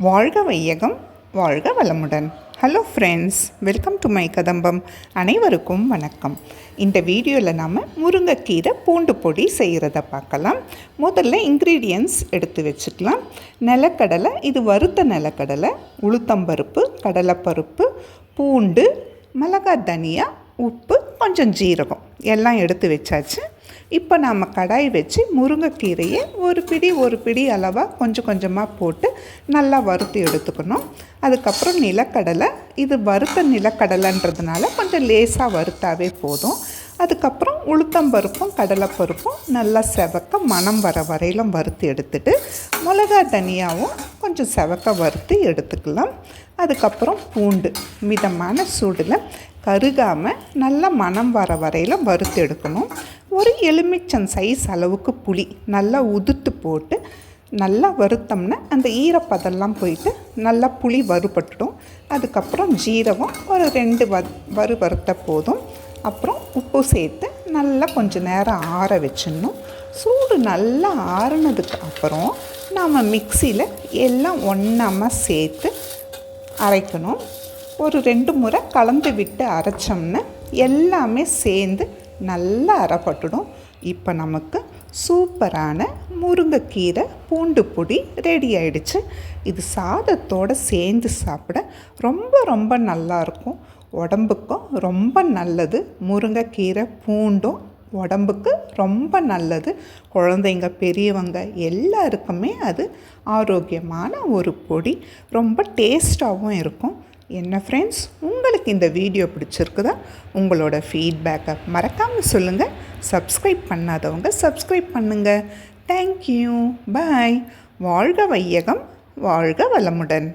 வாழ்க வையகம், வாழ்க வளமுடன். Hello friends, welcome to my கதம்பம். அனைவருக்கும் வணக்கம். இந்த வீடியோவில் நாம் முருங்கைக்கீரை பூண்டு பொடி செய்கிறத பார்க்கலாம். முதல்ல இன்க்ரீடியன்ட்ஸ் எடுத்து வச்சுக்கலாம். நிலக்கடலை, இது வறுத்த நிலக்கடலை, உளுத்தம்பருப்பு, கடலைப்பருப்பு, பூண்டு, மிளகாய், தனியா, உப்பு, கொஞ்சம் ஜீரகம் எல்லாம் எடுத்து வச்சாச்சு. இப்போ நாம் கடாய் வச்சு முருங்கைக்கீரையை ஒரு பிடி அளவாக கொஞ்சம் கொஞ்சமாக போட்டு நல்லா வறுத்து எடுத்துக்கணும். அதுக்கப்புறம் நிலக்கடலை, இது வறுத்த நிலக்கடலைன்றதுனால கொஞ்சம் லேசாக வறுத்தாவே போதும். அதுக்கப்புறம் உளுத்தம்பருப்பும் கடலைப்பருப்பும் நல்லா செவக்க மணம் வர வரையிலும் வறுத்து எடுத்துட்டு மிளகாய், தனியாவும் கொஞ்சம் செவக்க வறுத்து எடுத்துக்கலாம். அதுக்கப்புறம் பூண்டு மிதமான சூடில் கருகாமல் நல்லா மணம் வர வரையில் வறுத்து எடுக்கணும். ஒரு எலுமிச்சம் சைஸ் அளவுக்கு புளி நல்லா உதுத்து போட்டு நல்லா வறுத்தோம்னா அந்த ஈரப்பதெல்லாம் போயிட்டு நல்லா புளி வறுபட்டுடும். அதுக்கப்புறம் ஜீரகம் ஒரு 2 வறுத்த போதும். அப்புறம் உப்பு சேர்த்து நல்லா கொஞ்சம் நேரம் ஆற வச்சிடணும். சூடு நல்லா ஆறுனதுக்கு அப்புறம் நாம் மிக்சியில் எல்லாம் ஒன்றாம சேர்த்து அரைக்கணும். ஒரு 2 முறை கலந்து விட்டு அரைச்சோம்னா எல்லாமே சேர்ந்து நல்லா அரைப்பட்டுடும். இப்போ நமக்கு சூப்பரான முருங்கைக்கீரை பூண்டு பொடி ரெடி ஆயிடுச்சு. இது சாதத்தோடு சேர்ந்து சாப்பிட ரொம்ப ரொம்ப நல்லாயிருக்கும். உடம்புக்கும் ரொம்ப நல்லது. முருங்கைக்கீரை பூண்டும் உடம்புக்கு ரொம்ப நல்லது. குழந்தைங்க, பெரியவங்க எல்லாருக்குமே அது ஆரோக்கியமான ஒரு பொடி. ரொம்ப டேஸ்ட்டாகவும் இருக்கும். என்ன ஃப்ரெண்ட்ஸ், உங்களுக்கு இந்த வீடியோ பிடிச்சிருக்குதா? உங்களோட ஃபீட்பேக்கை மறக்காமல் சொல்லுங்கள். சப்ஸ்கிரைப் பண்ணாதவங்க சப்ஸ்கிரைப் பண்ணுங்கள். தேங்க்யூ, பாய். வாழ்க வையகம், வாழ்க வளமுடன்.